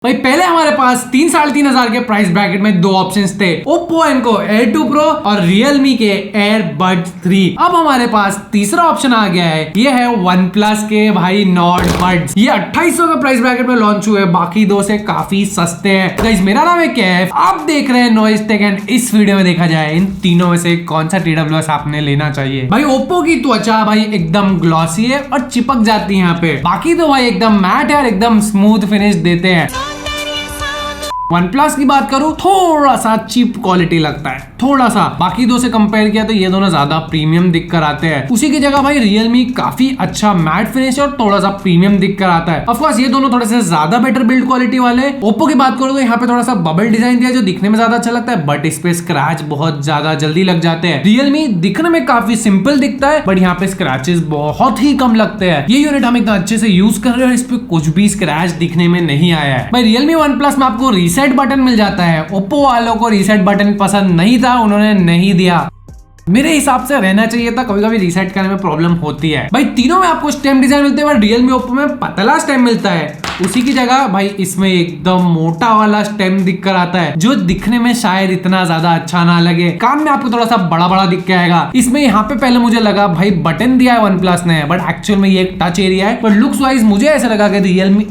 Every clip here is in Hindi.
भाई पहले हमारे पास 3,500 के प्राइस ब्रैकेट में दो ऑप्शंस थे, Oppo Enco Air 2 Pro और Realme के AirBuds 3। अब हमारे पास तीसरा ऑप्शन आ गया है, ये है OnePlus के भाई Nord Buds। ये 2800 के प्राइस ब्रैकेट में लॉन्च हुए, बाकी दो से काफी सस्ते हैं। गाइस मेरा नाम है कैफ, आप देख रहे हैं नॉइज टेक एंड इस वीडियो में देखा जाए इन तीनों में से कौन सा TWS आपने लेना चाहिए। भाई Oppo की त्वचा भाई एकदम ग्लॉसी है और चिपक जाती है यहाँ पे, बाकी तो भाई एकदम मैट है और एकदम स्मूथ फिनिश देते हैं। OnePlus की बात करूं थोड़ा सा चीप क्वालिटी लगता है, थोड़ा सा, बाकी दो से कंपेयर किया तो ये दोनों ज्यादा प्रीमियम दिख कर आते हैं। उसी की जगह भाई Realme काफी अच्छा मैट फिनिश और थोड़ा सा प्रीमियम दिख कर आता है। ऑफ कोर्स ये दोनों थोड़े से ज्यादा बेटर बिल्ड क्वालिटी वाले। Oppo की बात करूं तो यहाँ पे थोड़ा सा बबल डिजाइन दिया जो दिखने में ज्यादा अच्छा लगता है, बट इस पे स्क्रैच बहुत ज्यादा जल्दी लग जाते हैं। Realme दिखने में काफी सिंपल दिखता है, बट यहाँ पे स्क्रैचेस बहुत ही कम लगते हैं। ये यूनिट हम इतना अच्छे से यूज कर रहे हैं, इस पे कुछ भी स्क्रैच दिखने में नहीं आया है। भाई Realme OnePlus में आपको रीसेट बटन मिल जाता है, Oppo वालों को रीसेट बटन पसंद नहीं था, उन्होंने नहीं दिया। मेरे हिसाब से रहना चाहिए था, कभी कभी रीसेट करने में प्रॉब्लम होती है। भाई तीनों में आपको स्टेम डिजाइन मिलते हैं, Realme Oppo में पतला स्टेम मिलता है, उसी की जगह भाई इसमें एकदम मोटा वाला स्टेम दिख कर आता है जो दिखने में शायद इतना ज्यादा अच्छा ना लगे, काम में आपको थोड़ा सा बड़ा बड़ा दिख के आएगा। इसमें यहाँ पे पहले मुझे लगा भाई बटन दिया है OnePlus ने, बट एक्चुअल में ये एक टच एरिया है। पर लुक्स वाइज मुझे ऐसा लगा कि Realme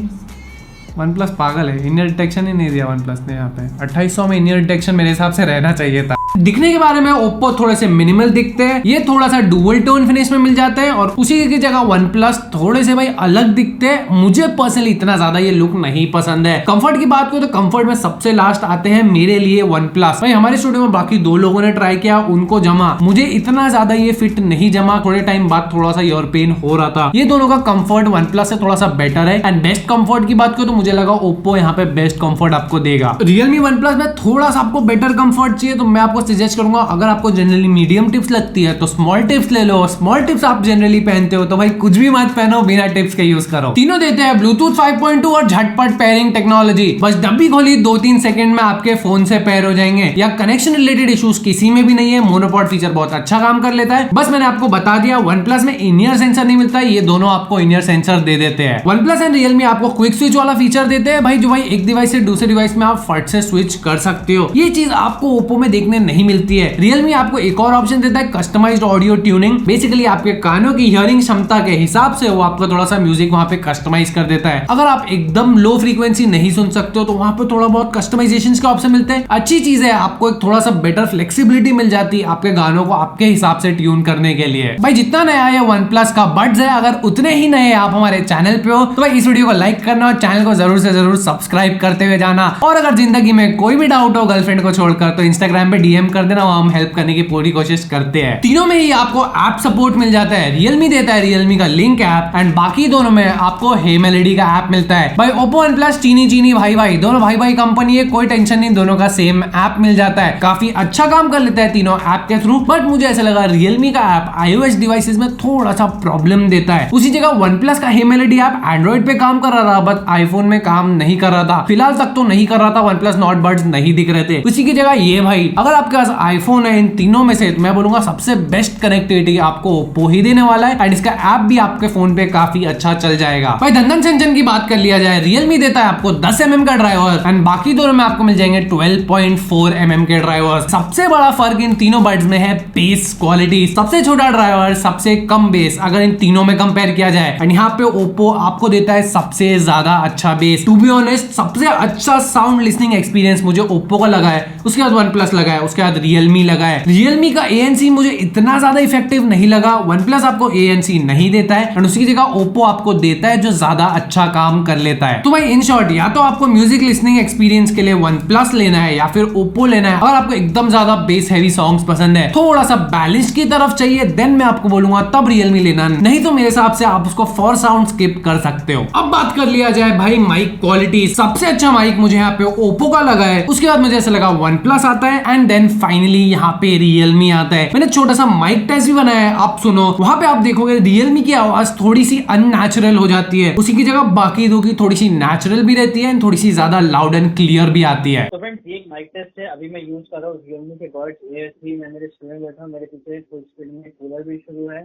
OnePlus पागल है, इनर डिटेक्शन ही नहीं दिया OnePlus ने। यहाँ पे 2800 में इनर डिटेक्शन मेरे हिसाब से रहना चाहिए था। दिखने के बारे में Oppo थोड़े से मिनिमल दिखते हैं, ये थोड़ा सा डुअल टोन फिनिश में मिल जाते हैं, और उसी की जगह OnePlus थोड़े से भाई अलग दिखते हैं। मुझे पर्सनली इतना ज्यादा ये लुक नहीं पसंद है। कंफर्ट की बात करो तो कंफर्ट में सबसे लास्ट आते हैं मेरे लिए OnePlus। भाई हमारे स्टूडियो में बाकी दो लोगों ने ट्राई किया, उनको जमा, मुझे इतना ज्यादा ये फिट नहीं जमा, थोड़े टाइम बाद थोड़ा सा ईयर पेन हो रहा था। ये दोनों का कंफर्ट OnePlus से थोड़ा सा बेटर है। एंड बेस्ट कंफर्ट की बात करो तो मुझे लगा Oppo यहाँ पे बेस्ट कंफर्ट आपको देगा। Realme OnePlus में थोड़ा सा आपको बेटर कंफर्ट चाहिए तो मैं आपको सजेस्ट करूंगा, अगर आपको जनरली मीडियम टिप्स लगती है तो स्मॉल टिप्स ले लो। स्मॉल टिप्स आप जनरली पहनते हो तो भाई कुछ भी मत पहनो, बिना टिप्स के यूज करो। तीनों देते हैं Bluetooth 5.2 और झटपट पेयरिंग टेक्नोलॉजी। बस डब्बी खोली 2-3 सेकंड में आपके फोन से पेयर हो जाएंगे। या कनेक्शन रिलेटेड इश्यूज किसी में भी नहीं है, मोनोपॉड फीचर बहुत अच्छा काम कर लेता है। बस मैंने आपको बता दिया, OnePlus में इन-ईयर सेंसर नहीं मिलता है, ये दोनों आपको इन-ईयर सेंसर दे देते हैं। OnePlus एंड Realme आपको क्विक स्विच वाला फीचर देते हैं भाई, जो भाई एक डिवाइस से दूसरे डिवाइस में आप फट से स्विच कर सकते हो। ये चीज आपको Oppo में देखने नहीं मिलती है। Realme आपको एक और ऑप्शन देता है, कस्टमाइज्ड ऑडियो ट्यूनिंग। बेसिकली आपके कानों की हियरिंग क्षमता के हिसाब से वो आपको थोड़ा सा म्यूजिक वहां पे कस्टमाइज कर देता है। अगर आप एकदम लो फ्रीक्वेंसी नहीं सुन सकते हो तो वहां पे थोड़ा बहुत कस्टमाइजेशन के ऑप्शन मिलते हैं। अच्छी चीज है, आपको एक थोड़ा सा बेटर फ्लेक्सिबिलिटी मिल जाती है आपके गानों को आपके हिसाब से ट्यून करने के लिए। भाई जितना नया है OnePlus का बड्स है, अगर उतने ही नए आप हमारे चैनल पे हो तो भाई इस वीडियो को लाइक करना और चैनल को जरूर से जरूर सब्सक्राइब करते हुए जाना। और अगर जिंदगी में कोई भी डाउट हो गर्लफ्रेंड को छोड़कर तो इंस्टाग्राम पे DM कर देना, हम हेल्प करने की पूरी कोशिश करते हैं। तीनों में ही आपको ऐप सपोर्ट मिल जाता है। Realme देता है Realme का लिंक ऐप, एंड बाकी दोनों में आपको हे मेलोडी का ऐप मिलता है। भाई Oppo OnePlus चीनी चीनी भाई भाई, दोनों भाई भाई कंपनी है, कोई टेंशन नहीं, दोनों का सेम ऐप मिल जाता है। काफी अच्छा काम कर लेता है तीनों ऐप के थ्रू। बट मुझे ऐसा लगा Realme का ऐप iOS डिवाइसेस में थोड़ा सा प्रॉब्लम देता है। उसी जगह OnePlus का हे मेलोडी ऐप एंड्रॉइड पे काम कर रहा था, बट आईफोन में काम नहीं कर रहा था। फिलहाल तक तो नहीं कर रहा था, OnePlus Nord Buds नहीं दिख रहे थे। उसी की जगह ये भाई, अगर आपके पास आईफोन है इन तीनों में से, तो मैं बोलूंगा सबसे बेस्ट कनेक्टिविटी आपको Oppo ही देने वाला है, एंड इसका ऐप भी आपके फोन पे काफी अच्छा चल जाएगा। भाई धंधन सेंचन की बात कर लिया जाए, Realme देता है आपको 10 mm का ड्राइवर, एंड बाकी दोनों में आपको मिल जाएंगे 12.4 mm के ड्राइवर। सबसे बड़ा फर्क इन तीनों बड्स में है बेस क्वालिटी। सबसे छोटा ड्राइवर, सबसे कम बेस, अगर इन तीनों में कंपेयर किया जाए, एंड यहाँ पे Oppo आपको देता है सबसे ज्यादा अच्छा बेस। टू बी ऑनेस्ट सबसे अच्छा साउंड लिसनिंग एक्सपीरियंस मुझे Oppo का लगा है, उसके बाद OnePlus लगा है, उसके बाद Realme लगा है। Realme का ANC मुझे इतना ज्यादा इफेक्टिव नहीं लगा, OnePlus आपको ANC नहीं देता है, और उसी की जगह Oppo आपको देता है जो ज्यादा अच्छा काम कर लेता है। तो भाई इन शॉर्ट, या तो आपको म्यूजिक लिसनिंग एक्सपीरियंस के लिए OnePlus लेना है या फिर Oppo लेना है। अगर आपको एकदम ज्यादा बेस हैवी सॉन्ग्स पसंद है, थोड़ा सा बैलेंस की तरफ चाहिए, देन मैं आपको बोलूंगा तब Realme लेना, नहीं तो मेरे हिसाब से आप उसको फॉर साउंड स्किप कर सकते हो। अब बात कर लिया जाए भाई माइक क्वालिटी, सबसे अच्छा माइक मुझे यहाँ पे Oppo का लगा है, उसके बाद मुझे ऐसा लगा OnePlus आता है, एंड देन फाइनली यहाँ पे Realme आता है। मैंने छोटा सा माइक टेस्ट भी बनाया है, आप सुनो। वहां पे आप देखोगे Realme की आवाज थोड़ी सी अननेचुरल हो जाती है, उसी की जगह बाकी दो की थोड़ी सी नेचुरल भी रहती है, थोड़ी सी ज्यादा लाउड एंड क्लियर भी आती है। तो फ्रेंड्स ये एक माइक टेस्ट है, अभी मैं यूज कर रहा हूँ Realme के Buds Air 3 में। मेरे स्टूडियो में बैठा हूँ, मेरे पीछे फुल स्पीड में कूलर भी शुरू है,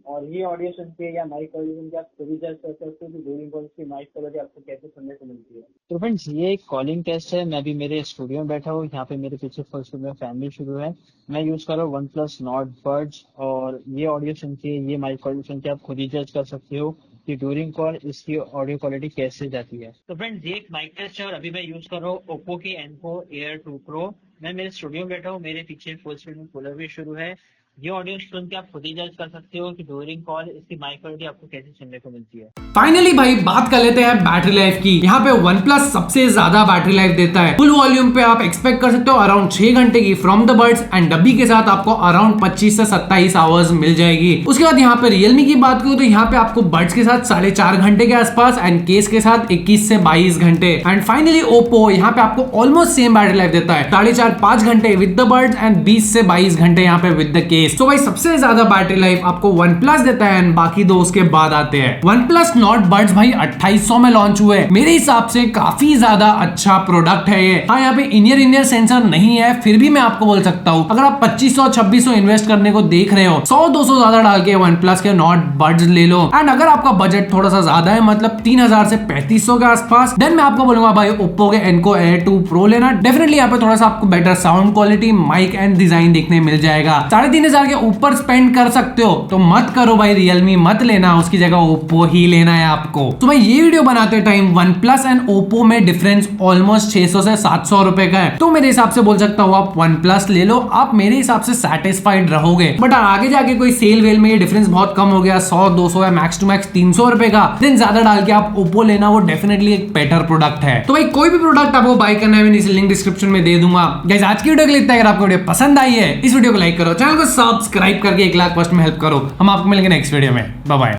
और ये ऑडियो सुन के या माइक क्वालिटी सुन के आप खुद ही जज कर सकते हो कि डूरिंग कॉल की माइक क्वालिटी आपको कैसे सुनने को मिलती है। तो फ्रेंड्स, ये एक कॉलिंग टेस्ट है। मैं अभी मेरे स्टूडियो में बैठा हूँ, यहाँ पे मेरे पीछे फुल स्टूडियो में फैमिली शुरू है। मैं यूज कर रहा हूँ OnePlus Nord Buds, और ये ऑडियो सुन के, ये माइक क्वालिटी सुन के आप खुद ही जज कर सकते हो कि ड्यूरिंग कॉल इसकी ऑडियो क्वालिटी कैसे जाती है। तो फ्रेंड्स, ये एक माइक टेस्ट है और अभी मैं यूज कर रहा हूँ ओप्पो की Enco Air 2 Pro। मैं मेरे स्टूडियो में बैठा हूँ, मेरे पीछे फुल स्पीड में कूलर भी शुरू है। ये ऑडियो सुन के आप खुद ही जज कर सकते हो कि ड्यूरिंग कॉल इसकी माइक क्वालिटी आपको कैसे सुनने को मिलती है। फाइनली भाई बात कर लेते हैं बैटरी लाइफ की। यहाँ पे OnePlus सबसे ज्यादा बैटरी लाइफ देता है। फुल वॉल्यूम पे आप एक्सपेक्ट कर सकते हो अराउंड 6 घंटे की फ्रॉम द बड्स, एंड डब्बी के साथ आपको अराउंड 25 से 27 आवर्स मिल जाएगी। उसके बाद यहाँ पे Realme की बात करूँ तो यहाँ पे आपको बड्स के साथ 4.5 घंटे के आसपास एंड केस के साथ 21 से 22 घंटे। एंड फाइनली Oppo यहाँ पे आपको ऑलमोस्ट सेम बैटरी लाइफ देता है, 4.5 घंटे विद द बड्स एंड 20 से 22 घंटे यहाँ पे विद द केस। तो भाई सबसे ज्यादा बैटरी लाइफ आपको OnePlus देता है एंड बाकी दो उसके बाद आते हैं। OnePlus Nord Buds भाई 2800 में लॉन्च हुए, मेरे हिसाब से काफी ज्यादा अच्छा प्रोडक्ट है ये। हाँ, यहाँ पे इन-ईयर सेंसर नहीं है, फिर भी मैं आपको बोल सकता हूँ अगर आप 2500-2600 इन्वेस्ट करने को देख रहे हो, 100-200 ज्यादा डाल के OnePlus के Nord Buds ले लो। एंड अगर आपका बजट थोड़ा सा ज्यादा है, मतलब 3000 से 3500 के आसपास, देन मैं आपको बोलूंगा भाई Oppo के Enco Air 2 Pro लेना। डेफिनेटली यहाँ पे थोड़ा सा आपको better sound quality, mic and design देखने मिल जाएगा। 3500 के ऊपर स्पेंड कर सकते हो तो मत करो भाई, Realme मत लेना, उसकी जगह Oppo ही लेना है आपको। तो भाई ये वीडियो बनाते टाइम OnePlus एंड Oppo में डिफरेंस ऑलमोस्ट 600 से 700 रुपए का है, तो मेरे हिसाब से बोल सकता हूँ आप OnePlus ले लो, आप मेरे हिसाब से सेटिस्फाइड रहोगे। बट आगे जाके कोई सेल वेल में ये डिफरेंस बहुत कम हो गया, 100-200 या मैक्स टू मैक्स 300 रुपए का, देन ज्यादा डाल के आप Oppo लेना, वो डेफिनेटली एक बेटर प्रोडक्ट है। तो भाई कोई भी प्रोडक्ट आपको बाय करना है, मैं नीचे लिंक डिस्क्रिप्शन में दे दूंगा। गाइस आज की वीडियो के लिए इतना, अगर आपको वीडियो पसंद आई है, इस वीडियो को लाइक करो, चैनल को सब्सक्राइब करके 1 लाख फर्स्ट में हेल्प करो। हम आपको मिलेंगे नेक्स्ट वीडियो में, बाय बाय।